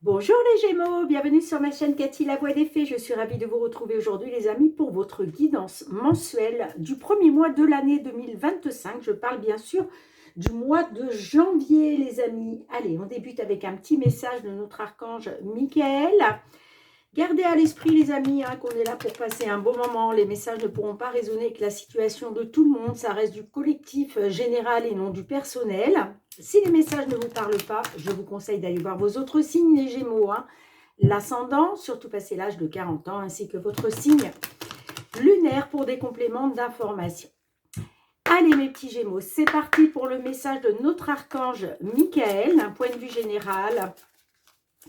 Bonjour les Gémeaux, bienvenue sur ma chaîne Cathy La Voix des Fées. Je suis ravie de vous retrouver aujourd'hui les amis pour votre guidance mensuelle du premier mois de l'année 2025. Je parle bien sûr du mois de janvier les amis. Allez, on débute avec un petit message de notre archange Michael. Gardez à l'esprit les amis qu'on est là pour passer un bon moment. Les messages ne pourront pas résonner avec la situation de tout le monde. Ça reste du collectif général et non du personnel. Si les messages ne vous parlent pas, je vous conseille d'aller voir vos autres signes, les Gémeaux. L'ascendant, surtout passé l'âge de 40 ans, ainsi que votre signe lunaire pour des compléments d'information. Allez mes petits Gémeaux, c'est parti pour le message de notre archange Michael, d'un point de vue général.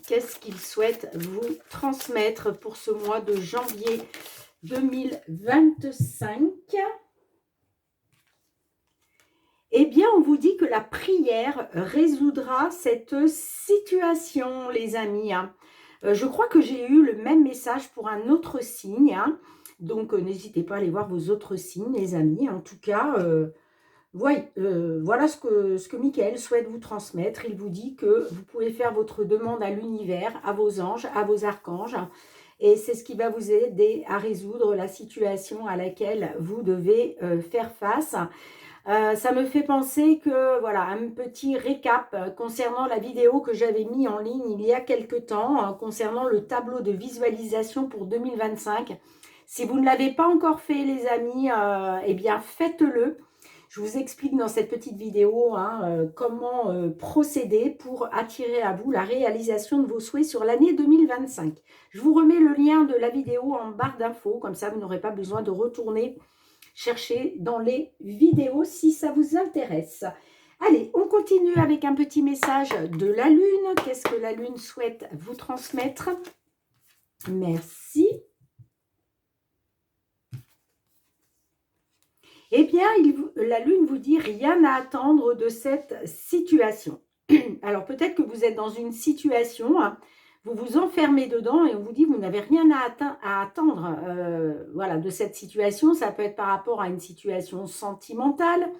Qu'est-ce qu'il souhaite vous transmettre pour ce mois de janvier 2025? Eh bien, on vous dit que la prière résoudra cette situation, les amis. Je crois que j'ai eu le même message pour un autre signe. Donc, n'hésitez pas à aller voir vos autres signes, les amis. En tout cas, voilà ce que Michael souhaite vous transmettre. Il vous dit que vous pouvez faire votre demande à l'univers, à vos anges, à vos archanges. Et c'est ce qui va vous aider à résoudre la situation à laquelle vous devez faire face. Ça me fait penser que, voilà, un petit récap concernant la vidéo que j'avais mis en ligne il y a quelque temps, concernant le tableau de visualisation pour 2025. Si vous ne l'avez pas encore fait, les amis, eh bien, faites-le. Je vous explique dans cette petite vidéo comment procéder pour attirer à vous la réalisation de vos souhaits sur l'année 2025. Je vous remets le lien de la vidéo en barre d'infos, comme ça vous n'aurez pas besoin de retourner chercher dans les vidéos si ça vous intéresse. Allez, on continue avec un petit message de la Lune. Qu'est-ce que la Lune souhaite vous transmettre? Merci. Eh bien, la Lune vous dit rien à attendre de cette situation. Alors, peut-être que vous êtes dans une situation, vous vous enfermez dedans et on vous dit vous n'avez rien à attendre voilà, de cette situation. Ça peut être par rapport à une situation sentimentale,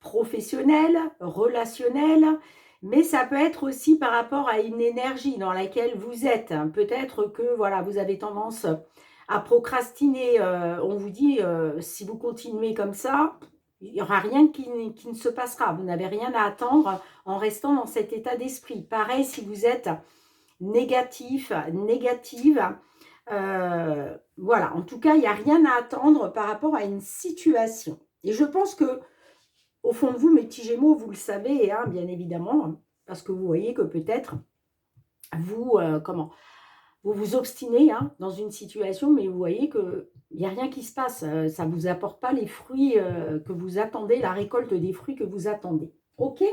professionnelle, relationnelle, mais ça peut être aussi par rapport à une énergie dans laquelle vous êtes. Peut-être que voilà, vous avez tendance à procrastiner. On vous dit si vous continuez comme ça, il n'y aura rien qui ne se passera. Vous n'avez rien à attendre en restant dans cet état d'esprit. Pareil, si vous êtes négatif, négative, voilà. En tout cas, il n'y a rien à attendre par rapport à une situation. Et je pense que, au fond de vous, mes petits Gémeaux, vous le savez, bien évidemment, parce que vous voyez que peut-être vous, vous vous obstinez dans une situation, mais vous voyez qu'il n'y a rien qui se passe. Ça ne vous apporte pas les fruits que vous attendez, la récolte des fruits que vous attendez. Ok?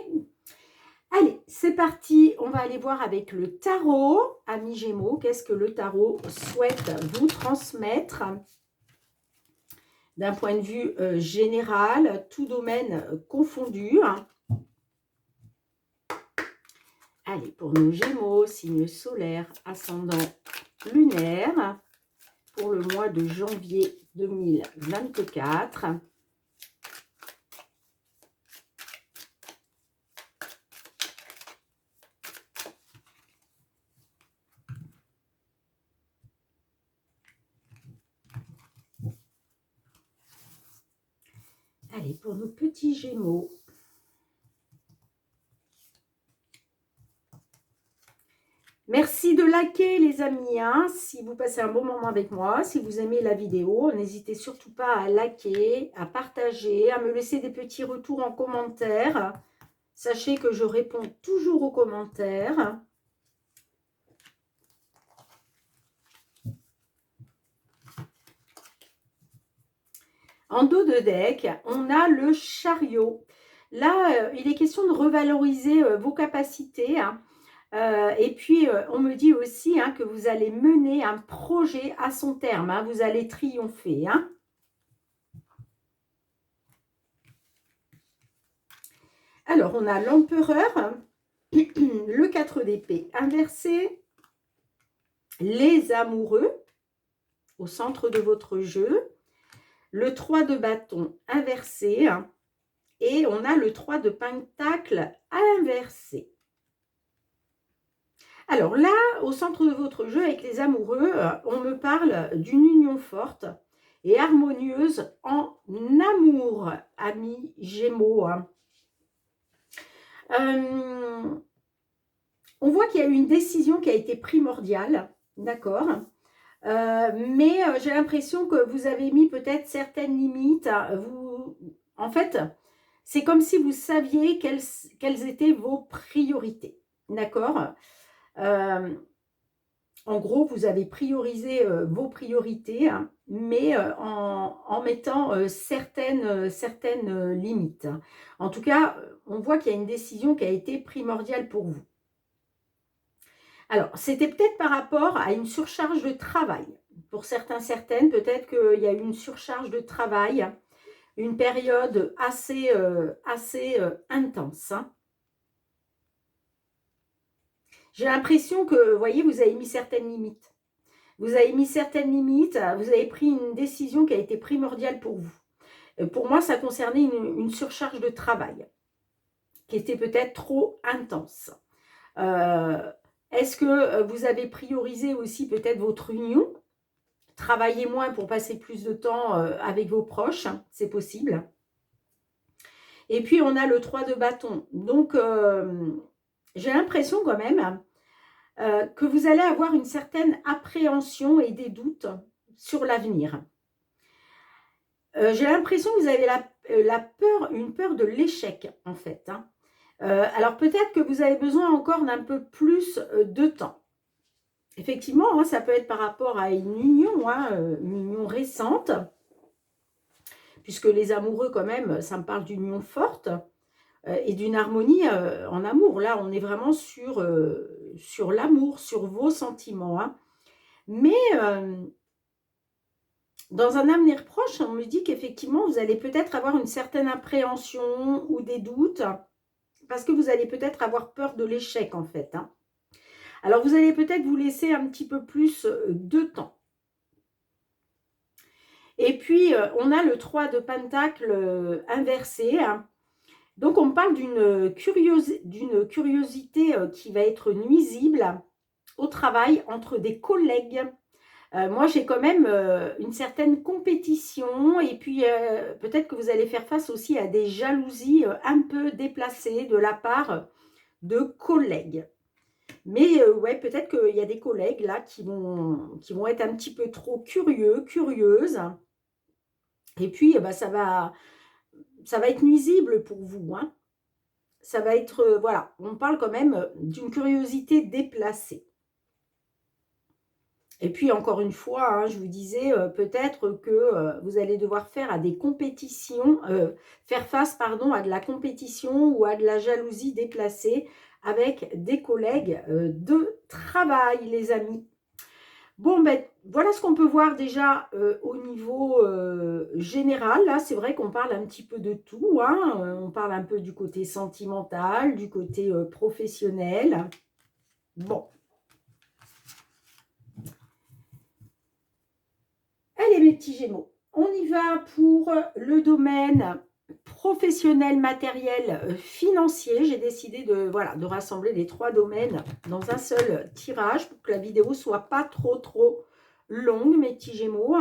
Allez, c'est parti. On va aller voir avec le tarot. Amis Gémeaux, qu'est-ce que le tarot souhaite vous transmettre d'un point de vue général, tout domaine confondu. Allez, pour nos Gémeaux, signe solaire, ascendant lunaire, pour le mois de janvier 2024. Allez, pour nos petits Gémeaux. Merci de liker les amis, si vous passez un bon moment avec moi, si vous aimez la vidéo, n'hésitez surtout pas à liker, à partager, à me laisser des petits retours en commentaire. Sachez que je réponds toujours aux commentaires. En dos de deck, on a le chariot. Là, il est question de revaloriser vos capacités. Et puis, on me dit aussi que vous allez mener un projet à son terme. Vous allez triompher. Alors, on a l'empereur, le 4 d'épée inversé, les amoureux au centre de votre jeu, le 3 de bâton inversé et on a le 3 de pentacle inversé. Alors là, au centre de votre jeu avec les amoureux, on me parle d'une union forte et harmonieuse en amour, amis Gémeaux. On voit qu'il y a eu une décision qui a été primordiale, d'accord, mais j'ai l'impression que vous avez mis peut-être certaines limites. En fait, c'est comme si vous saviez quelles étaient vos priorités, d'accord. En gros, vous avez priorisé vos priorités, hein, mais en mettant certaines limites. En tout cas, on voit qu'il y a une décision qui a été primordiale pour vous. Alors, c'était peut-être par rapport à une surcharge de travail. Pour certains, certaines, peut-être qu'il y a eu une surcharge de travail, une période assez intense, hein. J'ai l'impression que, vous voyez, vous avez mis certaines limites. Vous avez mis certaines limites, vous avez pris une décision qui a été primordiale pour vous. Pour moi, ça concernait une surcharge de travail qui était peut-être trop intense. Est-ce que vous avez priorisé aussi peut-être votre union? Travailler moins pour passer plus de temps avec vos proches, c'est possible. Et puis, on a le 3 de bâton. Donc, j'ai l'impression quand même que vous allez avoir une certaine appréhension et des doutes sur l'avenir. J'ai l'impression que vous avez la peur, une peur de l'échec, en fait, hein. Alors, peut-être que vous avez besoin encore d'un peu plus de temps. Effectivement, hein, ça peut être par rapport à une union récente, puisque les amoureux, quand même, ça me parle d'une union forte et d'une harmonie en amour. Là, on est vraiment sur l'amour, sur vos sentiments, hein. Mais dans un avenir proche, on me dit qu'effectivement, vous allez peut-être avoir une certaine appréhension ou des doutes, parce que vous allez peut-être avoir peur de l'échec, en fait, hein. Alors, vous allez peut-être vous laisser un petit peu plus de temps. Et puis, on a le 3 de Pentacle inversé, hein. Donc, on me parle d'une curiosité qui va être nuisible au travail entre des collègues. Moi, j'ai quand même une certaine compétition et puis peut-être que vous allez faire face aussi à des jalousies un peu déplacées de la part de collègues. Mais ouais, peut-être qu'il y a des collègues là qui vont être un petit peu trop curieux, curieuses. Et puis, ça va être nuisible pour vous, hein. Ça va être, voilà, on parle quand même d'une curiosité déplacée. Et puis, encore une fois, hein, je vous disais, peut-être que vous allez devoir faire à des compétitions, faire face, pardon, à de la compétition ou à de la jalousie déplacée avec des collègues de travail, les amis. Bon, ben, voilà ce qu'on peut voir déjà au niveau général. Là, c'est vrai qu'on parle un petit peu de tout, hein. On parle un peu du côté sentimental, du côté professionnel. Bon. Allez, mes petits Gémeaux, on y va pour le domaine professionnel, matériel, financier. J'ai décidé de rassembler les 3 domaines dans un seul tirage pour que la vidéo ne soit pas trop longue, mes petits Gémeaux.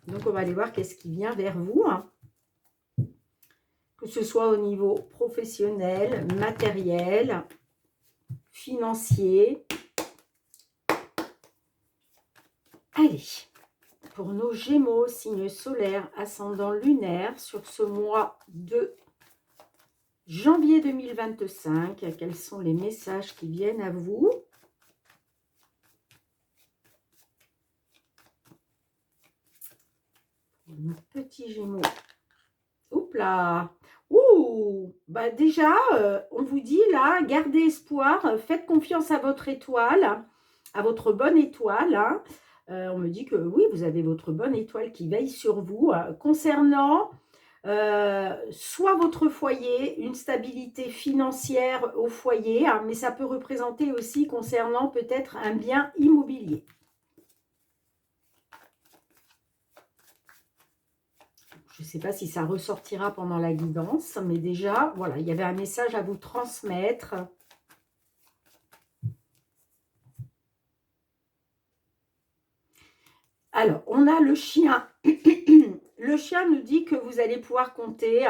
Donc, on va aller voir qu'est-ce qui vient vers vous. Que ce soit au niveau professionnel, matériel, financier. Allez, pour nos Gémeaux, signe solaire, ascendant lunaire, sur ce mois de janvier 2025, quels sont les messages qui viennent à vous? Pour nos petits Gémeaux. Oups là! Ouh! Bah déjà, on vous dit là, gardez espoir, faites confiance à votre étoile, à votre bonne étoile, hein. On me dit que oui, vous avez votre bonne étoile qui veille sur vous. Concernant soit votre foyer, une stabilité financière au foyer, hein, mais ça peut représenter aussi concernant peut-être un bien immobilier. Je ne sais pas si ça ressortira pendant la guidance, mais déjà, voilà, il y avait un message à vous transmettre. Alors, on a le chien. Le chien nous dit que vous allez pouvoir compter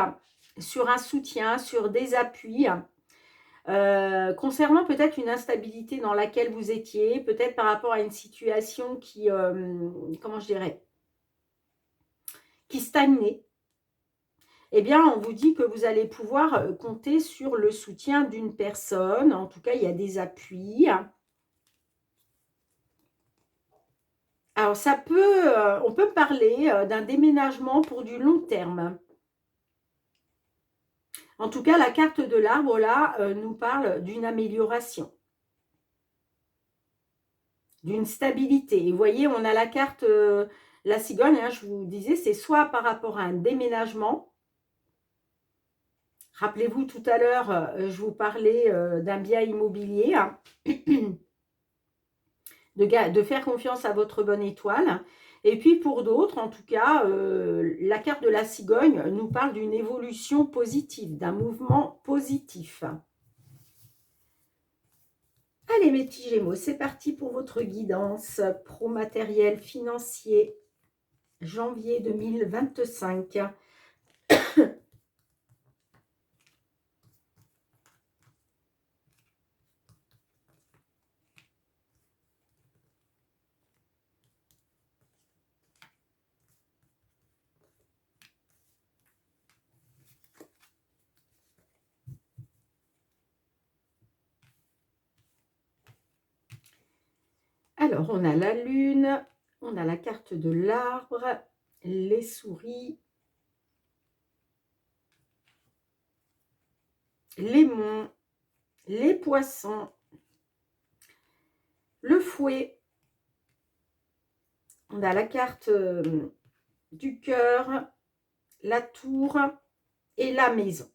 sur un soutien, sur des appuis, concernant peut-être une instabilité dans laquelle vous étiez, peut-être par rapport à une situation qui, comment je dirais, qui stagnait. Eh bien, on vous dit que vous allez pouvoir compter sur le soutien d'une personne. En tout cas, il y a des appuis. Alors, ça peut, on peut parler d'un déménagement pour du long terme. En tout cas, la carte de l'arbre, là, nous parle d'une amélioration, d'une stabilité. Et vous voyez, on a la carte, la cigogne, hein, je vous disais, c'est soit par rapport à un déménagement. Rappelez-vous, tout à l'heure, je vous parlais d'un bien immobilier, hein, de faire confiance à votre bonne étoile. Et puis pour d'autres, en tout cas, la carte de la cigogne nous parle d'une évolution positive, d'un mouvement positif. Allez mes petits Gémeaux, c'est parti pour votre guidance pro-matériel financier, janvier 2025. Alors, on a la lune, on a la carte de l'arbre, les souris, les monts, les poissons, le fouet, on a la carte du cœur, la tour et la maison.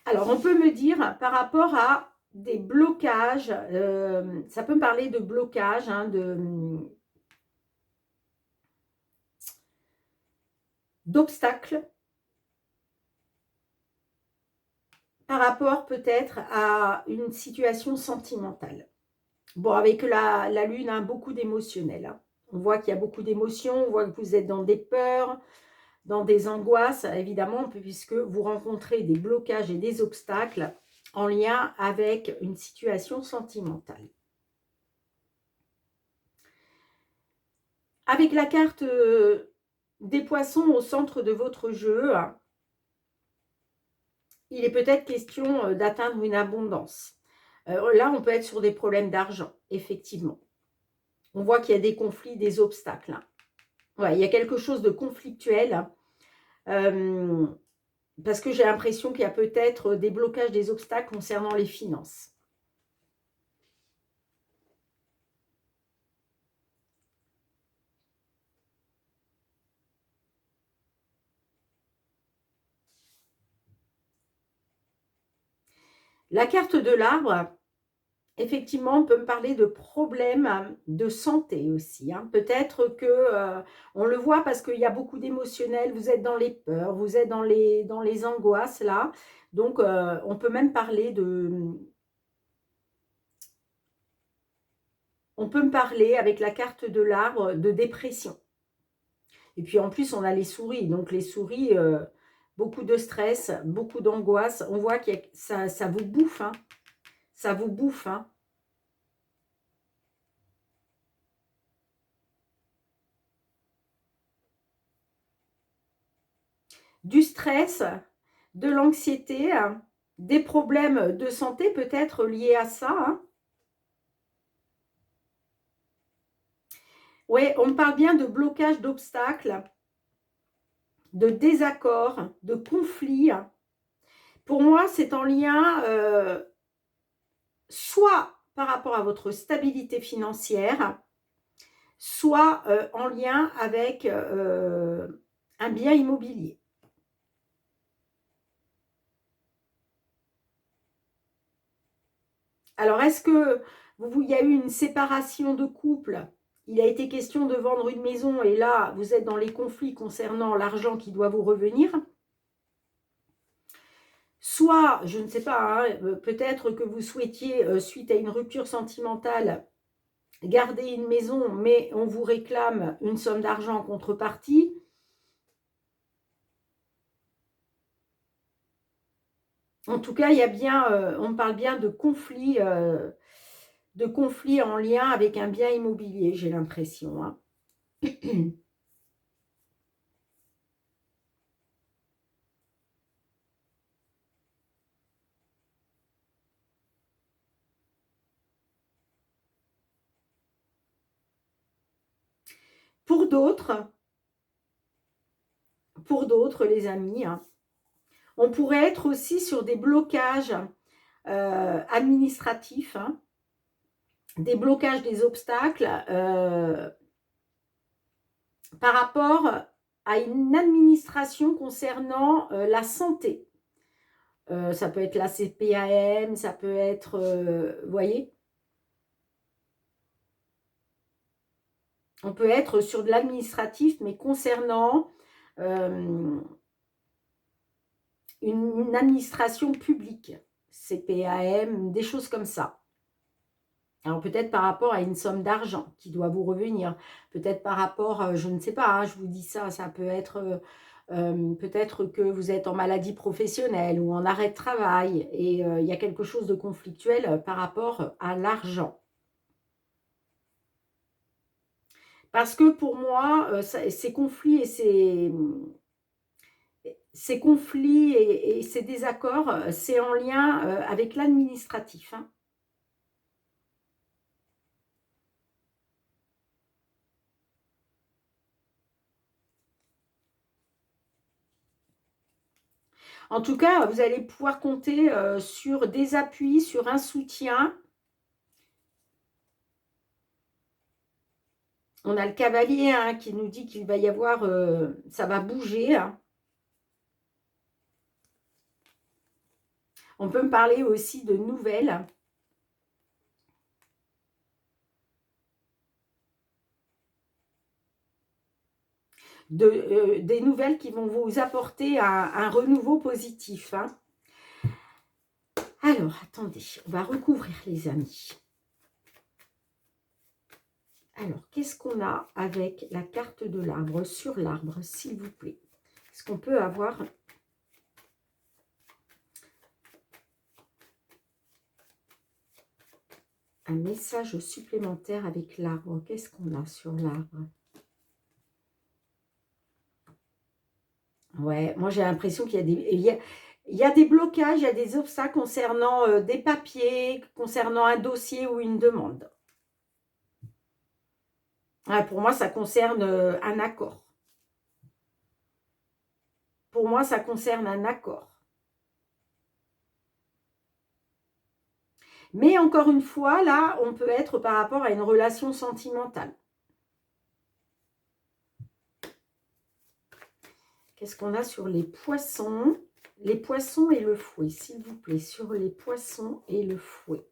Alors, on peut me dire par rapport à des blocages, ça peut me parler de blocages, hein, d'obstacles, par rapport peut-être à une situation sentimentale. Bon, avec la lune, hein, beaucoup d'émotionnel. Hein. On voit qu'il y a beaucoup d'émotions, on voit que vous êtes dans des peurs, dans des angoisses, évidemment, puisque vous rencontrez des blocages et des obstacles en lien avec une situation sentimentale. Avec la carte des poissons au centre de votre jeu, il est peut-être question d'atteindre une abondance. Là, on peut être sur des problèmes d'argent, effectivement. On voit qu'il y a des conflits, des obstacles. Hein. Ouais, il y a quelque chose de conflictuel. Parce que j'ai l'impression qu'il y a peut-être des blocages, des obstacles concernant les finances. La carte de l'arbre, effectivement, on peut me parler de problèmes de santé aussi. Hein. Peut-être que on le voit parce qu'il y a beaucoup d'émotionnel, vous êtes dans les peurs, vous êtes dans les angoisses là. Donc, on peut même parler de... On peut me parler avec la carte de l'arbre de dépression. Et puis en plus, on a les souris. Donc les souris, beaucoup de stress, beaucoup d'angoisse. On voit que ça vous bouffe. Hein. Ça vous bouffe. Hein. Du stress, de l'anxiété, des problèmes de santé peut-être liés à ça. Hein. Oui, on me parle bien de blocage, d'obstacles, de désaccords, de conflits. Pour moi, c'est en lien soit par rapport à votre stabilité financière, soit en lien avec un bien immobilier. Alors, est-ce que il y a eu une séparation de couple? Il a été question de vendre une maison et là, vous êtes dans les conflits concernant l'argent qui doit vous revenir. Soit, je ne sais pas, hein, peut-être que vous souhaitiez, suite à une rupture sentimentale, garder une maison, mais on vous réclame une somme d'argent en contrepartie. En tout cas, il y a bien, on parle bien de conflits en lien avec un bien immobilier, j'ai l'impression, hein. Pour d'autres, les amis, hein, on pourrait être aussi sur des blocages administratifs, hein, des blocages, des obstacles par rapport à une administration concernant la santé. Ça peut être la CPAM, ça peut être, vous voyez, on peut être sur de l'administratif, mais concernant euh, une administration publique, CPAM, des choses comme ça. Alors peut-être par rapport à une somme d'argent qui doit vous revenir, peut-être par rapport, je ne sais pas, hein, je vous dis ça, ça peut être peut-être que vous êtes en maladie professionnelle ou en arrêt de travail et il y a quelque chose de conflictuel par rapport à l'argent. Parce que pour moi, ces conflits et ces conflits et ces désaccords, c'est en lien avec l'administratif, hein. En tout cas, vous allez pouvoir compter sur des appuis, sur un soutien. On a le cavalier, hein, qui nous dit qu'il va y avoir, ça va bouger, hein. On peut me parler aussi de nouvelles. Des nouvelles qui vont vous apporter un renouveau positif, hein. Alors, attendez, on va recouvrir les amis. Alors, qu'est-ce qu'on a avec la carte de l'arbre, sur l'arbre, s'il vous plaît? Est-ce qu'on peut avoir un message supplémentaire avec l'arbre? Qu'est-ce qu'on a sur l'arbre? Ouais, moi j'ai l'impression qu'il y a il y a des blocages, il y a des obstacles concernant des papiers, concernant un dossier ou une demande. Ouais, pour moi, ça concerne un accord. Pour moi, ça concerne un accord. Mais encore une fois, là, on peut être par rapport à une relation sentimentale. Qu'est-ce qu'on a sur les poissons? Les poissons et le fouet, s'il vous plaît. Sur les poissons et le fouet.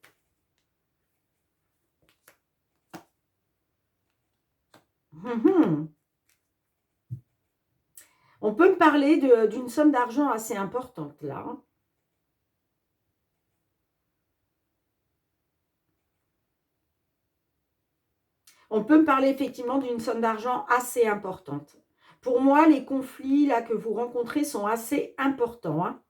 On peut me parler d'une somme d'argent assez importante, là, hein. On peut me parler effectivement d'une somme d'argent assez importante. Pour moi, les conflits là que vous rencontrez sont assez importants, hein.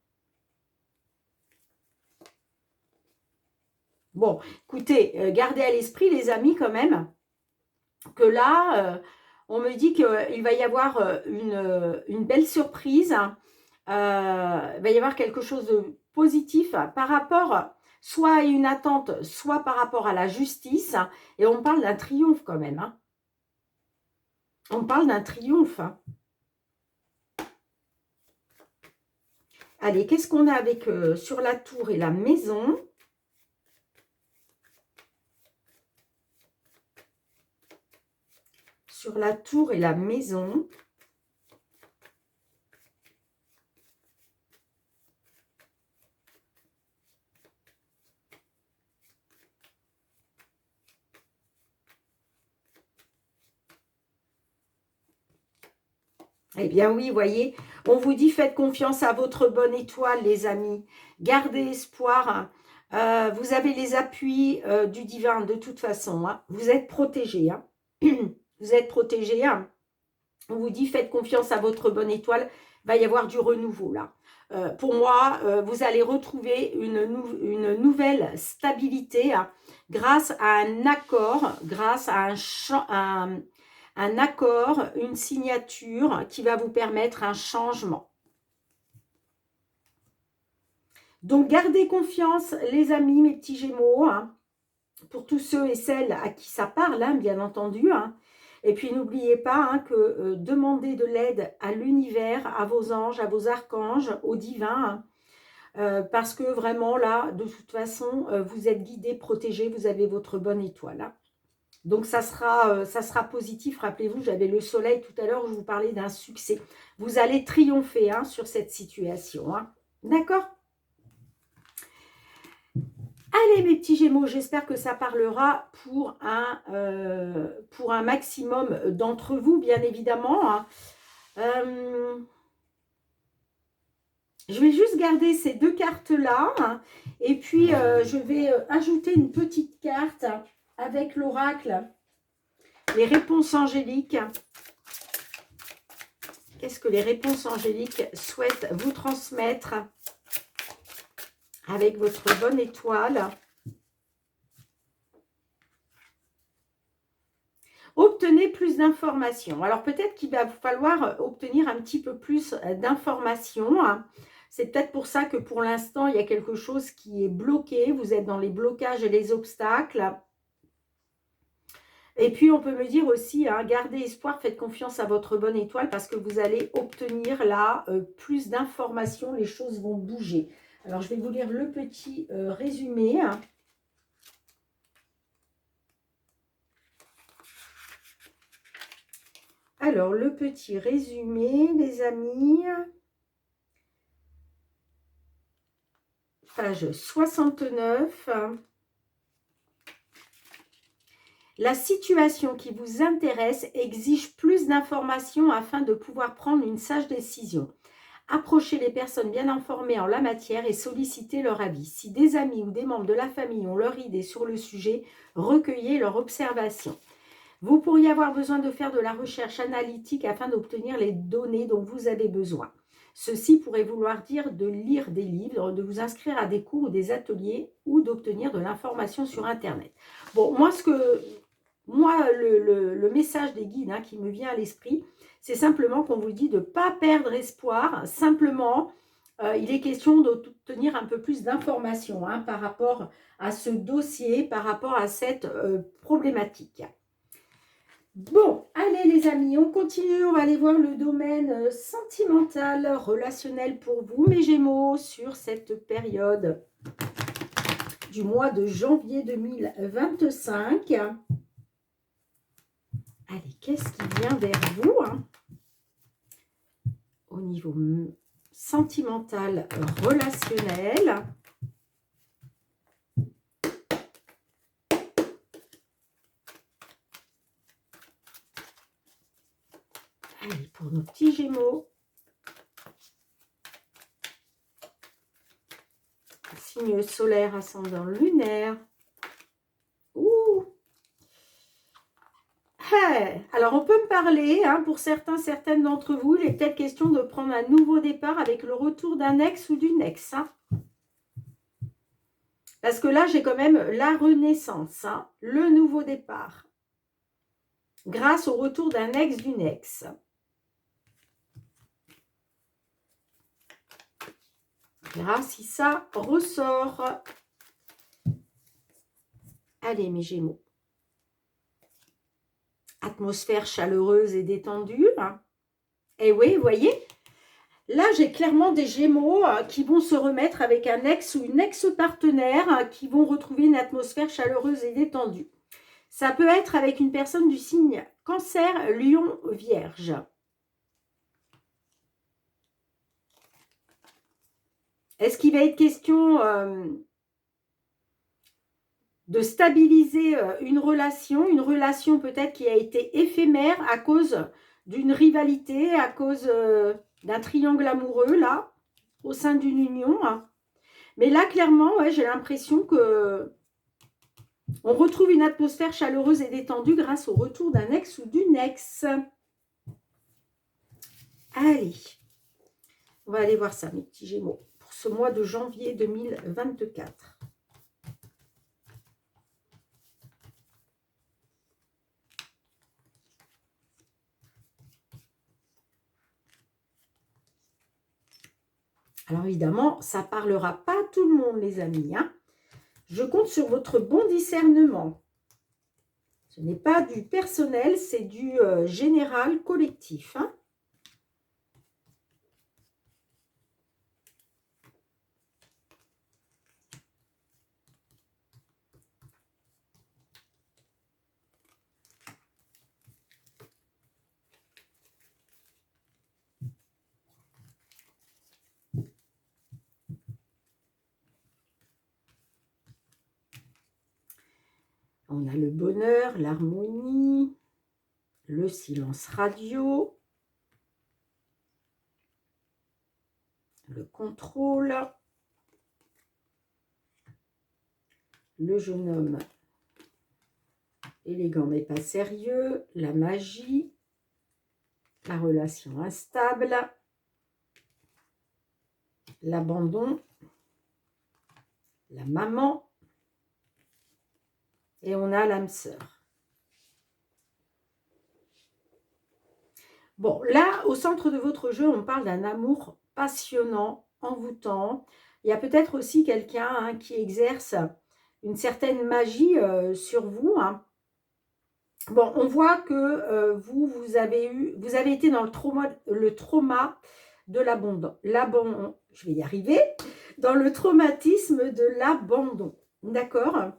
Bon, écoutez, gardez à l'esprit, les amis, quand même, que là, on me dit qu'il va y avoir une belle surprise, hein. Il va y avoir quelque chose de positif par rapport soit à une attente, soit par rapport à la justice. Et on parle d'un triomphe quand même, hein. On parle d'un triomphe, hein. Allez, qu'est-ce qu'on a avec sur la tour et la maison? Sur la tour et la maison. Eh bien oui, vous voyez, On vous dit, faites confiance à votre bonne étoile, les amis. Gardez espoir. Vous avez les appuis du divin de toute façon. Hein. Vous êtes protégés. Hein. Vous êtes protégés. Hein. On vous dit, faites confiance à votre bonne étoile. Il va y avoir du renouveau là. Pour moi, vous allez retrouver une nouvelle stabilité hein, grâce à un accord, grâce à un accord, une signature qui va vous permettre un changement. Donc, gardez confiance, les amis, mes petits Gémeaux, hein, pour tous ceux et celles à qui ça parle, hein, bien entendu. Hein. Et puis, n'oubliez pas hein, que demandez de l'aide à l'univers, à vos anges, à vos archanges, au divin, hein, parce que vraiment, là, de toute façon, vous êtes guidés, protégés, vous avez votre bonne étoile. Hein. Donc, ça sera positif. Rappelez-vous, j'avais le soleil tout à l'heure où je vous parlais d'un succès. Vous allez triompher hein, sur cette situation. Hein. D'accord ? Allez, mes petits Gémeaux, j'espère que ça parlera pour un maximum d'entre vous, bien évidemment. Hein. Je vais juste garder ces deux cartes-là. Hein, et puis, je vais ajouter une petite carte avec l'oracle. Les réponses angéliques. Qu'est-ce que les réponses angéliques souhaitent vous transmettre avec votre bonne étoile? Obtenez plus d'informations. Alors, peut-être qu'il va vous falloir obtenir un petit peu plus d'informations. C'est peut-être pour ça que pour l'instant, il y a quelque chose qui est bloqué. Vous êtes dans les blocages et les obstacles. Et puis, on peut me dire aussi, hein, gardez espoir, faites confiance à votre bonne étoile parce que vous allez obtenir là plus d'informations. Les choses vont bouger. Alors, je vais vous lire le petit résumé. Alors, le petit résumé, les amis. Page 69. La situation qui vous intéresse exige plus d'informations afin de pouvoir prendre une sage décision. Approchez les personnes bien informées en la matière et sollicitez leur avis. Si des amis ou des membres de la famille ont leur idée sur le sujet, recueillez leurs observations. Vous pourriez avoir besoin de faire de la recherche analytique afin d'obtenir les données dont vous avez besoin. Ceci pourrait vouloir dire de lire des livres, de vous inscrire à des cours ou des ateliers ou d'obtenir de l'information sur Internet. Bon, moi, le message des guides hein, qui me vient à l'esprit, c'est simplement qu'on vous dit de ne pas perdre espoir. Simplement, il est question d'obtenir un peu plus d'informations hein, par rapport à ce dossier, par rapport à cette problématique. Bon, allez les amis, on continue, on va aller voir le domaine sentimental, relationnel pour vous, mes Gémeaux, sur cette période du mois de janvier 2025. Allez, qu'est-ce qui vient vers vous hein, au niveau sentimental, relationnel? Allez, pour nos petits Gémeaux. Signe solaire, ascendant lunaire. Ouh! Hey, alors, on peut me parler, hein, pour certains, certaines d'entre vous, il est peut-être question de prendre un nouveau départ avec le retour d'un ex ou d'une ex. Hein. Parce que là, j'ai quand même la renaissance, hein, le nouveau départ. Grâce au retour d'un ex, d'une ex. On verra si ça ressort. Allez, mes Gémeaux. Atmosphère chaleureuse et détendue. Et oui, vous voyez, là, j'ai clairement des Gémeaux qui vont se remettre avec un ex ou une ex-partenaire qui vont retrouver une atmosphère chaleureuse et détendue. Ça peut être avec une personne du signe Cancer, Lion, Vierge. Est-ce qu'il va être question de stabiliser une relation peut-être qui a été éphémère à cause d'une rivalité, à cause d'un triangle amoureux, là, au sein d'une union. Mais là, clairement, ouais, j'ai l'impression que on retrouve une atmosphère chaleureuse et détendue grâce au retour d'un ex ou d'une ex. Allez, on va aller voir ça, mes petits Gémeaux, pour ce mois de janvier 2024. Alors évidemment, ça ne parlera pas à tout le monde, les amis. Hein. Je compte sur votre bon discernement. Ce n'est pas du personnel, c'est du général collectif. Hein. On a le bonheur, l'harmonie, le silence radio, le contrôle, le jeune homme élégant mais pas sérieux, la magie, la relation instable, l'abandon, la maman, et on a l'âme sœur. Bon, là, au centre de votre jeu, on parle d'un amour passionnant, envoûtant. Il y a peut-être aussi quelqu'un qui exerce une certaine magie sur vous. Hein. Bon, on voit que vous avez été dans le trauma de l'abandon. Je vais y arriver. Dans le traumatisme de l'abandon. D'accord ?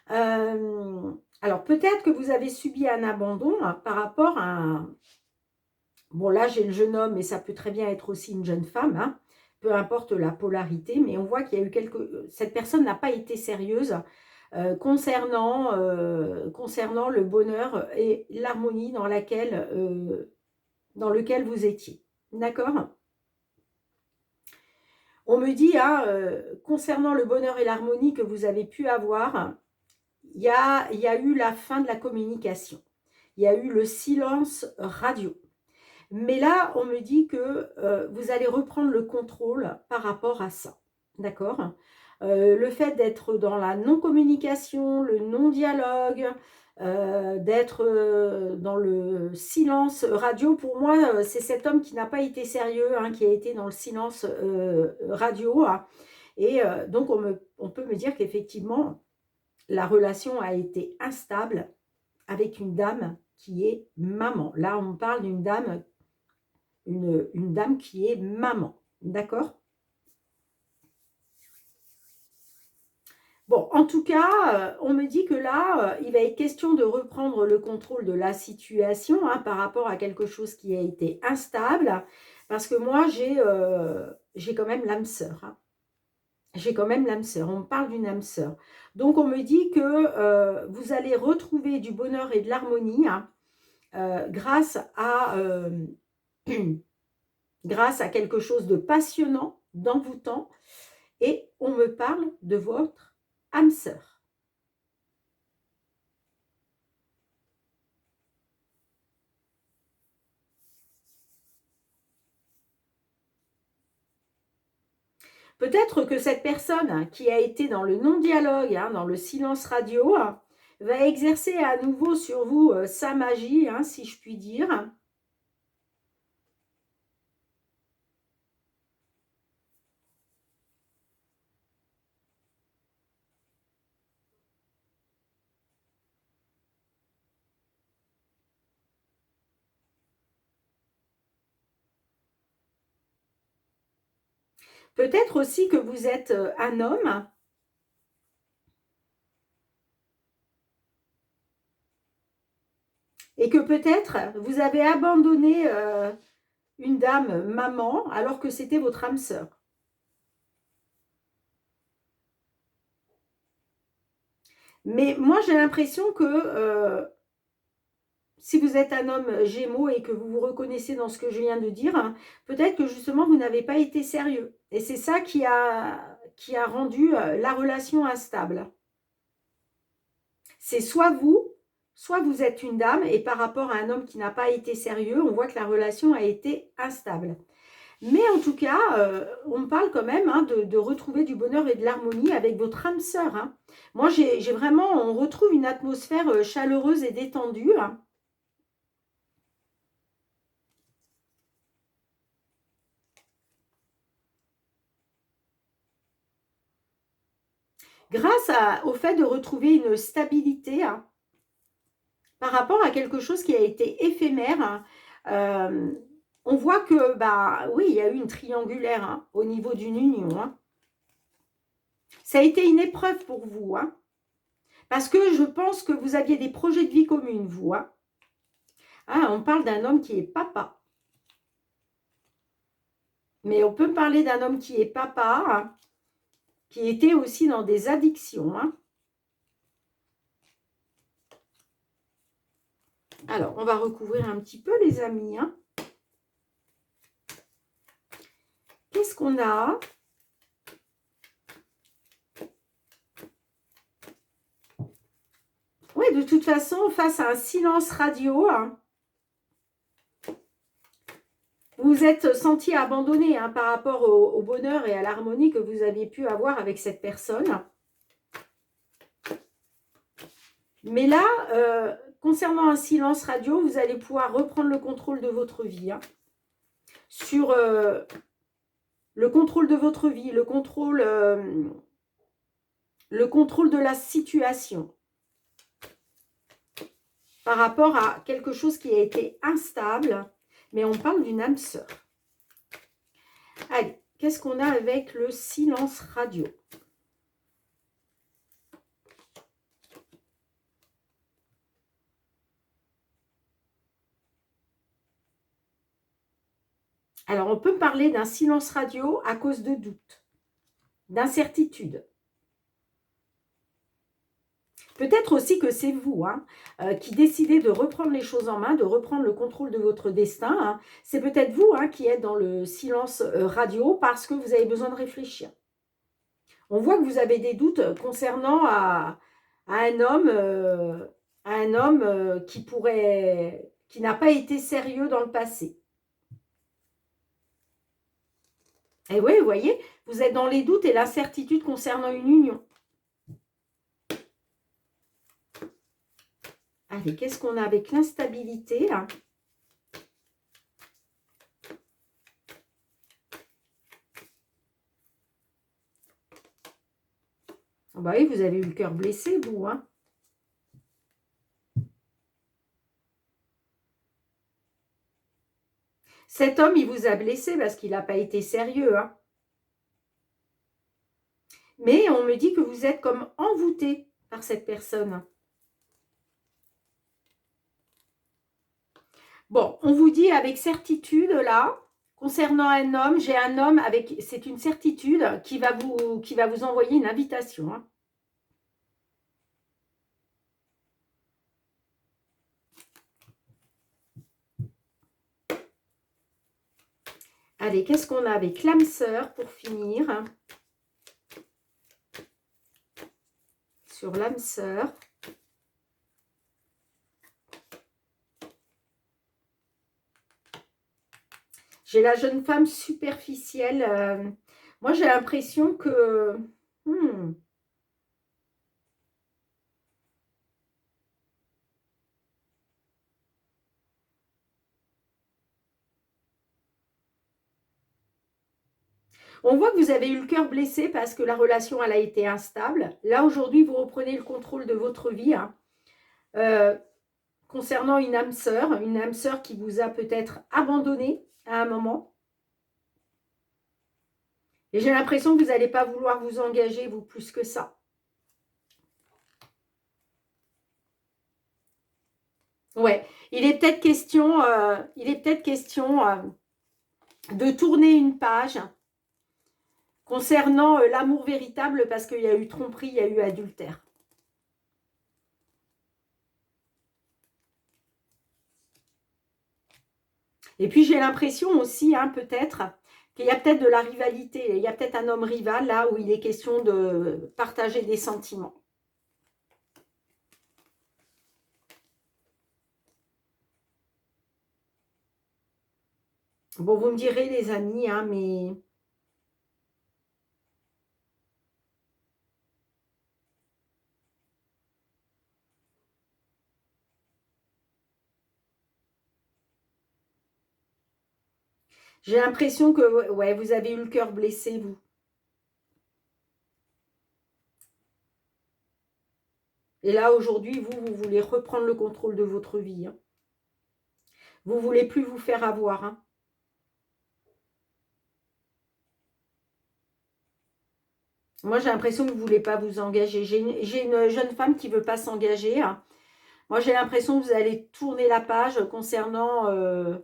Alors, peut-être que vous avez subi un abandon par rapport à... Bon, là, j'ai le jeune homme, mais ça peut très bien être aussi une jeune femme. Hein, peu importe la polarité, mais on voit qu'il y a eu cette personne n'a pas été sérieuse concernant le bonheur et l'harmonie dans lequel vous étiez. D'accord ? On me dit, hein, concernant le bonheur et l'harmonie que vous avez pu avoir, il y a eu la fin de la communication. Il y a eu le silence radio. Mais là, on me dit que vous allez reprendre le contrôle par rapport à ça. D'accord ? Le fait d'être dans la non-communication, le non-dialogue, d'être dans le silence radio, pour moi, c'est cet homme qui n'a pas été sérieux, hein, qui a été dans le silence radio. Hein. Et donc, on peut me dire qu'effectivement, la relation a été instable avec une dame qui est maman. Là, on parle d'une dame, une dame qui est maman. D'accord ? Bon, en tout cas, on me dit que là, il va être question de reprendre le contrôle de la situation hein, par rapport à quelque chose qui a été instable. Parce que moi, j'ai quand même l'âme sœur. Hein. J'ai quand même l'âme sœur. On me parle d'une âme sœur. Donc, on me dit que vous allez retrouver du bonheur et de l'harmonie hein, grâce à quelque chose de passionnant, d'envoûtant. Et on me parle de votre âme sœur. Peut-être que cette personne qui a été dans le non-dialogue, hein, dans le silence radio, va exercer à nouveau sur vous sa magie, hein, si je puis dire. Peut-être aussi que vous êtes un homme et que peut-être vous avez abandonné une dame maman alors que c'était votre âme sœur. Mais moi, j'ai l'impression que si vous êtes un homme Gémeaux et que vous vous reconnaissez dans ce que je viens de dire, hein, peut-être que justement vous n'avez pas été sérieux. Et c'est ça qui a rendu la relation instable. C'est soit vous êtes une dame et par rapport à un homme qui n'a pas été sérieux, on voit que la relation a été instable. Mais en tout cas, on parle quand même hein, de retrouver du bonheur et de l'harmonie avec votre âme sœur. Hein. Moi, j'ai vraiment, on retrouve une atmosphère chaleureuse et détendue. Hein. Grâce au fait de retrouver une stabilité hein, par rapport à quelque chose qui a été éphémère, hein, on voit que, bah, oui, il y a eu une triangulaire hein, au niveau d'une union. Hein. Ça a été une épreuve pour vous, hein, parce que je pense que vous aviez des projets de vie communs, vous. Hein. Ah, on parle d'un homme qui est papa. Mais on peut parler d'un homme qui est papa, hein, qui était aussi dans des addictions. Hein. Alors, on va recouvrir un petit peu, les amis. Hein. Qu'est-ce qu'on a? Oui, de toute façon, face à un silence radio, hein, vous vous êtes senti abandonné hein, par rapport au bonheur et à l'harmonie que vous aviez pu avoir avec cette personne. Mais là, concernant un silence radio, vous allez pouvoir reprendre le contrôle de votre vie. Hein, sur le contrôle de votre vie, le contrôle de la situation. Par rapport à quelque chose qui a été instable, mais on parle d'une âme sœur. Allez, qu'est-ce qu'on a avec le silence radio? Alors, on peut parler d'un silence radio à cause de doutes, d'incertitude. Peut-être aussi que c'est vous hein, qui décidez de reprendre les choses en main, de reprendre le contrôle de votre destin. Hein. C'est peut-être vous hein, qui êtes dans le silence radio parce que vous avez besoin de réfléchir. On voit que vous avez des doutes concernant un homme qui n'a pas été sérieux dans le passé. Et oui, vous voyez, vous êtes dans les doutes et l'incertitude concernant une union. Allez, qu'est-ce qu'on a avec l'instabilité là? Ah bah oui, vous avez eu le cœur blessé, vous. Hein. Cet homme, il vous a blessé parce qu'il n'a pas été sérieux. Hein. Mais on me dit que vous êtes comme envoûté par cette personne. Bon, on vous dit avec certitude, là, concernant un homme, j'ai un homme avec, c'est une certitude qui va vous envoyer une invitation. Hein. Allez, qu'est-ce qu'on a avec l'âme sœur pour finir? Sur l'âme sœur. J'ai la jeune femme superficielle. Moi, j'ai l'impression que... On voit que vous avez eu le cœur blessé parce que la relation, elle a été instable. Là, aujourd'hui, vous reprenez le contrôle de votre vie. Hein. Concernant une âme sœur qui vous a peut-être abandonné à un moment. Et j'ai l'impression que vous n'allez pas vouloir vous engager, vous, plus que ça. Ouais, il est peut-être question, de tourner une page concernant l'amour véritable parce qu'il y a eu tromperie, il y a eu adultère. Et puis j'ai l'impression aussi, hein, peut-être, qu'il y a peut-être de la rivalité. Il y a peut-être un homme rival là où il est question de partager des sentiments. Bon, vous me direz les amis, hein, mais j'ai l'impression que ouais, vous avez eu le cœur blessé, vous. Et là, aujourd'hui, vous voulez reprendre le contrôle de votre vie, hein. Vous ne voulez plus vous faire avoir, hein. Moi, j'ai l'impression que vous ne voulez pas vous engager. J'ai une jeune femme qui ne veut pas s'engager, hein. Moi, j'ai l'impression que vous allez tourner la page concernant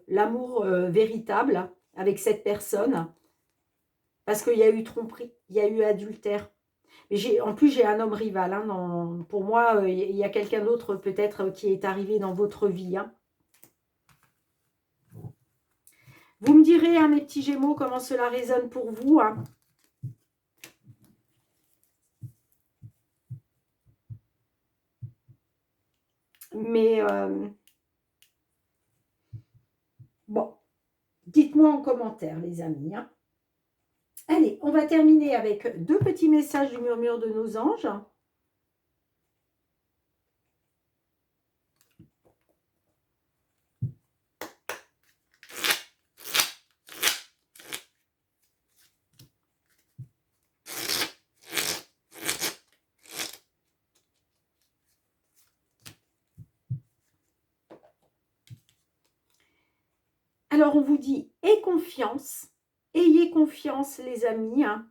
l'amour véritable avec cette personne. Parce qu'il y a eu tromperie, il y a eu adultère. Mais en plus, j'ai un homme rival, hein, pour moi, il y a quelqu'un d'autre peut-être qui est arrivé dans votre vie, hein. Vous me direz, hein, mes petits Gémeaux, comment cela résonne pour vous, hein. Mais bon, dites-moi en commentaire, les amis, hein. Allez, on va terminer avec 2 petits messages du murmure de nos anges. Alors, on vous dit, ayez confiance les amis, hein.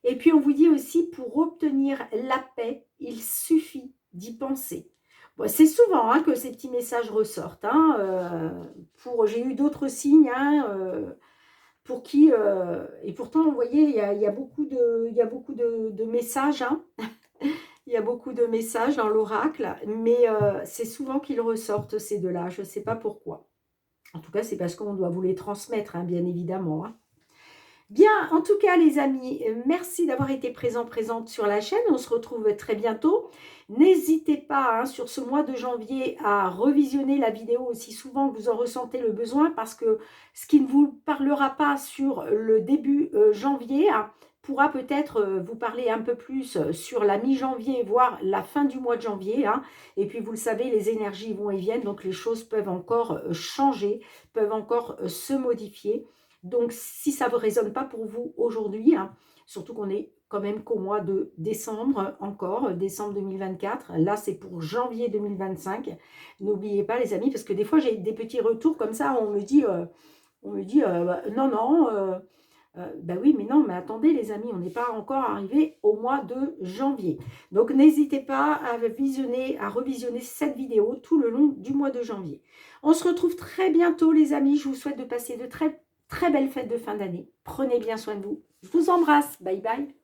Et puis, on vous dit aussi, pour obtenir la paix, il suffit d'y penser. Bon, c'est souvent, hein, que ces petits messages ressortent, hein, j'ai eu d'autres signes, hein, pour qui, et pourtant, vous voyez, il y a beaucoup de messages, hein. Il y a beaucoup de messages dans l'oracle, mais c'est souvent qu'ils ressortent, ces deux-là. Je ne sais pas pourquoi. En tout cas, c'est parce qu'on doit vous les transmettre, hein, bien évidemment, hein. Bien, en tout cas, les amis, merci d'avoir été présente sur la chaîne. On se retrouve très bientôt. N'hésitez pas, hein, sur ce mois de janvier, à revisionner la vidéo aussi souvent que vous en ressentez le besoin, parce que ce qui ne vous parlera pas sur le début janvier, hein, pourra peut-être vous parler un peu plus sur la mi-janvier, voire la fin du mois de janvier, hein. Et puis, vous le savez, les énergies vont et viennent, donc les choses peuvent encore changer, peuvent encore se modifier. Donc, si ça ne résonne pas pour vous aujourd'hui, hein, surtout qu'on est quand même qu'au mois de décembre encore, décembre 2024. Là, c'est pour janvier 2025. N'oubliez pas, les amis, parce que des fois, j'ai des petits retours comme ça, on me dit bah, non, non, bah oui, mais non, mais attendez, les amis, on n'est pas encore arrivé au mois de janvier. Donc, n'hésitez pas à revisionner cette vidéo tout le long du mois de janvier. On se retrouve très bientôt, les amis. Je vous souhaite de passer de très belle fête de fin d'année. Prenez bien soin de vous. Je vous embrasse. Bye bye.